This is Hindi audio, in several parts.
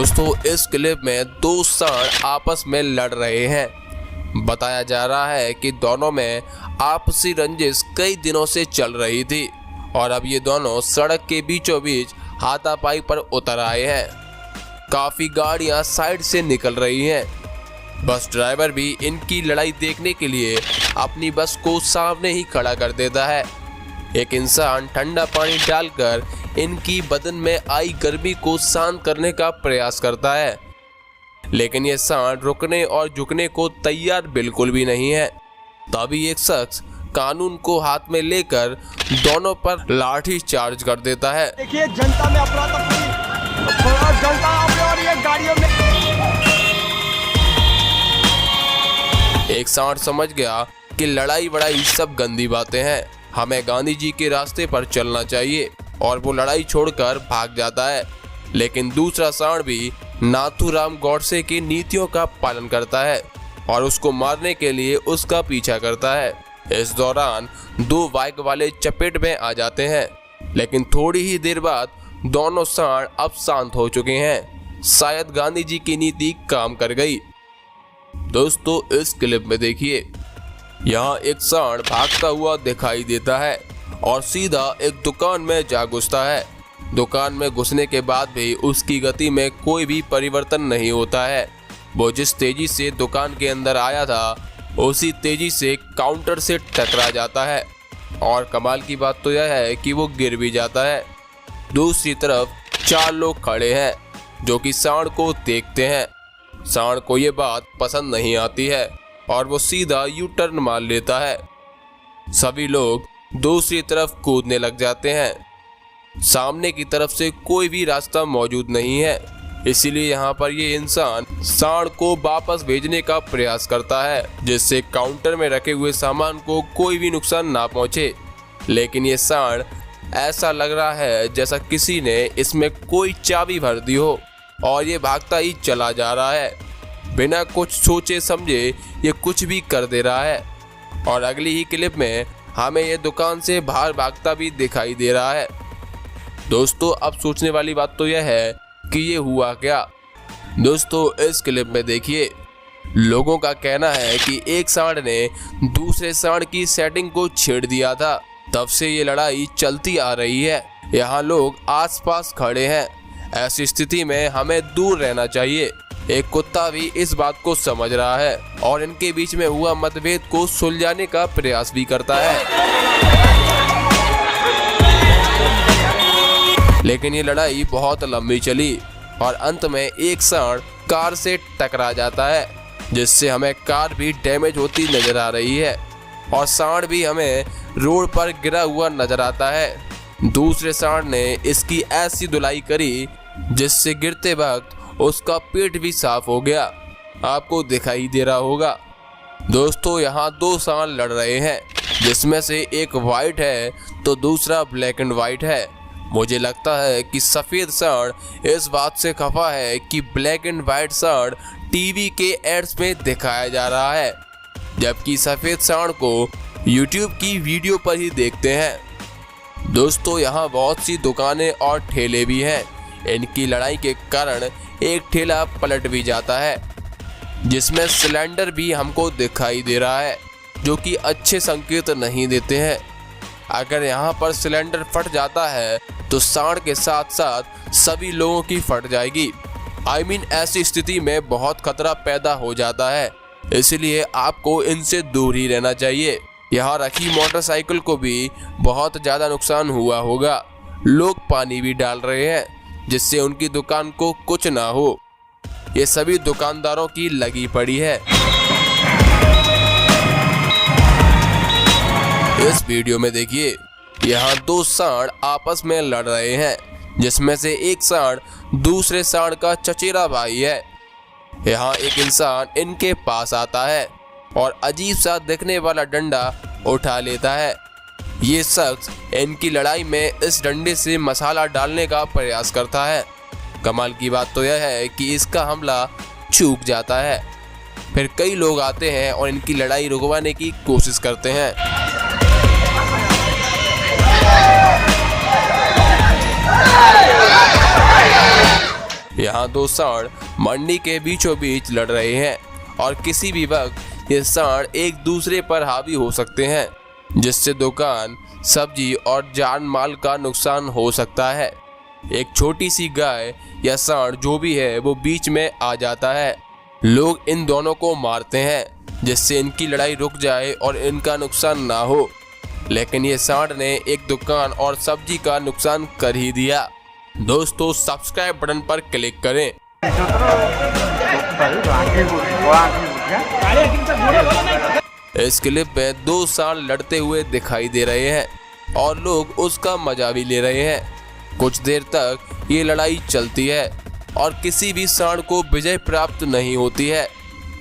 दोस्तों इस क्लिप में दो सांड आपस में लड़ रहे हैं। बताया जा रहा है कि दोनों में आपसी रंजिश कई दिनों से चल रही थी और अब ये दोनों सड़क के बीचों बीच हाथापाई पर उतर आए हैं। काफी गाड़ियां साइड से निकल रही हैं। बस ड्राइवर भी इनकी लड़ाई देखने के लिए अपनी बस को सामने ही खड़ा कर देता है। एक इंसान ठंडा पानी डालकर इनकी बदन में आई गर्मी को शांत करने का प्रयास करता है, लेकिन ये सांड रुकने और झुकने को तैयार बिल्कुल भी नहीं है। तभी एक शख्स कानून को हाथ में लेकर दोनों पर लाठी चार्ज कर देता है। देखिए जनता में जनता और ये गाड़ियों में एक सांड समझ गया कि लड़ाई बड़ाई सब गंदी बातें हैं, हमें गांधी जी के रास्ते पर चलना चाहिए और वो लड़ाई छोड़कर भाग जाता है। लेकिन दूसरा सांड भी नाथूराम गौडसे की नीतियों का पालन करता है और उसको मारने के लिए उसका पीछा करता है। इस दौरान दो बाइक वाले चपेट में आ जाते हैं, लेकिन थोड़ी ही देर बाद दोनों सांड अब शांत हो चुके हैं। शायद गांधी जी की नीति काम कर गई। दोस्तों इस क्लिप में देखिए, यहाँ एक सांड भागता हुआ दिखाई देता है और सीधा एक दुकान में जा घुसता है। दुकान में घुसने के बाद भी उसकी गति में कोई भी परिवर्तन नहीं होता है। वो जिस तेजी से दुकान के अंदर आया था उसी तेजी से काउंटर से टकरा जाता है और कमाल की बात तो यह है कि वो गिर भी जाता है। दूसरी तरफ चार लोग खड़े हैं जो कि सांड को देखते हैं। सांड को ये बात पसंद नहीं आती है और वो सीधा यू टर्न मार लेता है। सभी लोग दूसरी तरफ कूदने लग जाते हैं। सामने की तरफ से कोई भी रास्ता मौजूद नहीं है, इसीलिए यहाँ पर ये इंसान सांड को वापस भेजने का प्रयास करता है, जिससे काउंटर में रखे हुए सामान को कोई भी नुकसान ना पहुँचे। लेकिन ये सांड ऐसा लग रहा है जैसा किसी ने इसमें कोई चाबी भर दी हो और ये भागता ही चला जा रहा है। बिना कुछ सोचे समझे ये कुछ भी कर दे रहा है और अगली ही क्लिप में हमें ये दुकान से बाहर भागता भी दिखाई दे रहा है। दोस्तों अब सोचने वाली बात तो यह है कि ये हुआ क्या। दोस्तों इस क्लिप में देखिए, लोगों का कहना है कि एक सांड ने दूसरे सांड की सेटिंग को छेड़ दिया था, तब से ये लड़ाई चलती आ रही है। यहाँ लोग आसपास खड़े हैं, ऐसी स्थिति में हमें दूर रहना चाहिए। एक कुत्ता भी इस बात को समझ रहा है और इनके बीच में हुआ मतभेद को सुलझाने का प्रयास भी करता है, लेकिन ये लड़ाई बहुत लंबी चली और अंत में एक सांड कार से टकरा जाता है, जिससे हमें कार भी डैमेज होती नजर आ रही है और सांड भी हमें रोड पर गिरा हुआ नजर आता है। दूसरे सांड ने इसकी ऐसी धुलाई करी जिससे गिरते वक्त उसका पेट भी साफ हो गया, आपको दिखाई दे रहा होगा। दोस्तों यहाँ दो सांड लड़ रहे हैं, जिसमें से एक वाइट है तो दूसरा ब्लैक एंड वाइट है। मुझे लगता है कि सफ़ेद सांड इस बात से खफा है कि ब्लैक एंड वाइट सांड टीवी के एड्स में दिखाया जा रहा है, जबकि सफ़ेद सांड को यूट्यूब की वीडियो पर ही देखते हैं। दोस्तों यहाँ बहुत सी दुकानें और ठेले भी हैं। इनकी लड़ाई के कारण एक ठेला पलट भी जाता है, जिसमें सिलेंडर भी हमको दिखाई दे रहा है, जो कि अच्छे संकेत नहीं देते हैं। अगर यहाँ पर सिलेंडर फट जाता है तो सांड के साथ साथ सभी लोगों की फट जाएगी। ऐसी स्थिति में बहुत खतरा पैदा हो जाता है, इसलिए आपको इनसे दूर ही रहना चाहिए। यहाँ रखी मोटरसाइकिल को भी बहुत ज़्यादा नुकसान हुआ होगा। लोग पानी भी डाल रहे हैं जिससे उनकी दुकान को कुछ ना हो। ये सभी दुकानदारों की लगी पड़ी है। इस वीडियो में देखिए, यहाँ दो सांड आपस में लड़ रहे हैं, जिसमें से एक सांड दूसरे सांड का चचेरा भाई है। यहाँ एक इंसान इनके पास आता है और अजीब सा दिखने वाला डंडा उठा लेता है। ये शख्स इनकी लड़ाई में इस डंडे से मसाला डालने का प्रयास करता है। कमाल की बात तो यह है कि इसका हमला चूक जाता है। फिर कई लोग आते हैं और इनकी लड़ाई रुकवाने की कोशिश करते हैं। यहाँ दो सांड मंडी के बीचों बीच लड़ रहे हैं और किसी भी वक्त ये सांड एक दूसरे पर हावी हो सकते हैं, जिससे दुकान, सब्जी और जान माल का नुकसान हो सकता है। एक छोटी सी गाय या सांड जो भी है वो बीच में आ जाता है। लोग इन दोनों को मारते हैं जिससे इनकी लड़ाई रुक जाए और इनका नुकसान ना हो, लेकिन ये सांड ने एक दुकान और सब्जी का नुकसान कर ही दिया। दोस्तों, सब्सक्राइब बटन पर क्लिक करें। इस क्लिप में दो सांड लड़ते हुए दिखाई दे रहे हैं और लोग उसका मजा भी ले रहे हैं। कुछ देर तक ये लड़ाई चलती है और किसी भी सांड को विजय प्राप्त नहीं होती है।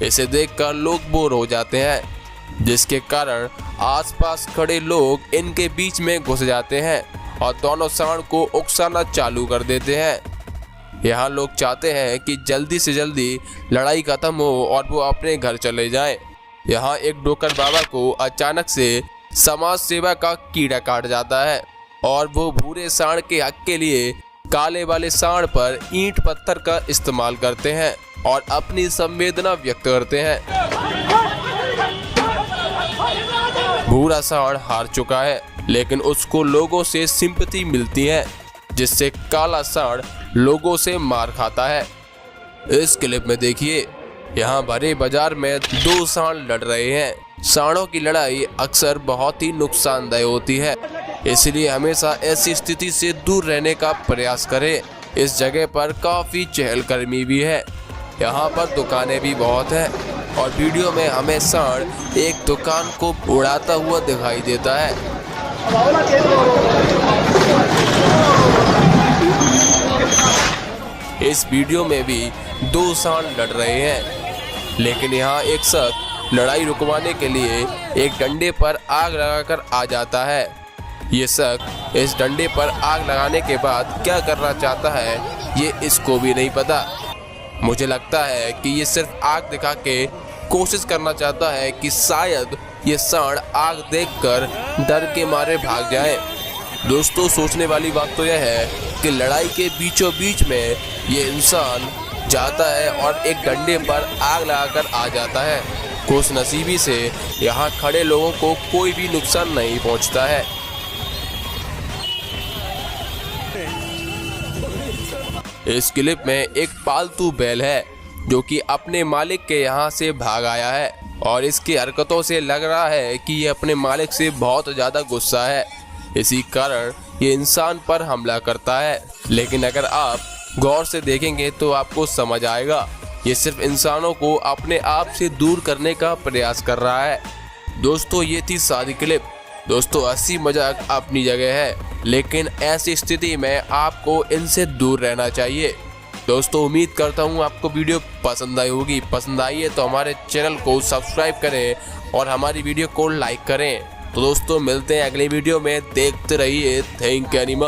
इसे देखकर लोग बोर हो जाते हैं, जिसके कारण आसपास खड़े लोग इनके बीच में घुस जाते हैं और दोनों सांड को उकसाना चालू कर देते हैं। यहाँ लोग चाहते हैं कि जल्दी से जल्दी लड़ाई खत्म हो और वो अपने घर चले जाएं। यहाँ एक डोकर बाबा को अचानक से समाज सेवा का कीड़ा काट जाता है और वो भूरे सांड के हक के लिए काले वाले सांड पर ईंट पत्थर का इस्तेमाल करते हैं और अपनी संवेदना व्यक्त करते हैं। भूरा सांड हार चुका है, लेकिन उसको लोगों से सिंपैथी मिलती है, जिससे काला सांड लोगों से मार खाता है। इस क्लिप में देखिए, यहाँ भरे बाजार में दो सांड लड़ रहे हैं। सांडों की लड़ाई अक्सर बहुत ही नुकसानदायक होती है, इसलिए हमेशा ऐसी स्थिति से दूर रहने का प्रयास करें। इस जगह पर काफी चहलकदमी भी है, यहाँ पर दुकानें भी बहुत हैं और वीडियो में हमें सांड एक दुकान को उड़ाता हुआ दिखाई देता है। इस वीडियो में भी दो सांड लड़ रहे हैं, लेकिन यहाँ एक शख्स लड़ाई रुकवाने के लिए एक डंडे पर आग लगाकर आ जाता है। ये शख्स इस डंडे पर आग लगाने के बाद क्या करना चाहता है ये इसको भी नहीं पता। मुझे लगता है कि ये सिर्फ आग दिखा के कोशिश करना चाहता है कि शायद ये सांड आग देखकर डर के मारे भाग जाए। दोस्तों, सोचने वाली बात तो यह है कि लड़ाई के बीचों बीच में ये इंसान जाता है और एक डंडे पर आग लगाकर आ जाता है। खुशनसीबी से यहाँ खड़े लोगों को कोई भी नुकसान नहीं पहुँचता है। इस क्लिप में एक पालतू बैल है जो कि अपने मालिक के यहाँ से भाग आया है और इसकी हरकतों से लग रहा है कि ये अपने मालिक से बहुत ज़्यादा गुस्सा है। इसी कारण ये इंसान पर हमला करता है, लेकिन अगर आप गौर से देखेंगे तो आपको समझ आएगा ये सिर्फ इंसानों को अपने आप से दूर करने का प्रयास कर रहा है। दोस्तों, ये थी सारी क्लिप। दोस्तों, हंसी मजाक अपनी जगह है, लेकिन ऐसी स्थिति में आपको इनसे दूर रहना चाहिए। दोस्तों, उम्मीद करता हूँ आपको वीडियो पसंद आई होगी। पसंद आई है तो हमारे चैनल को सब्सक्राइब करें और हमारी वीडियो को लाइक करें। तो दोस्तों, मिलते हैं अगली वीडियो में। देखते रहिए थैंक यू एनिमल।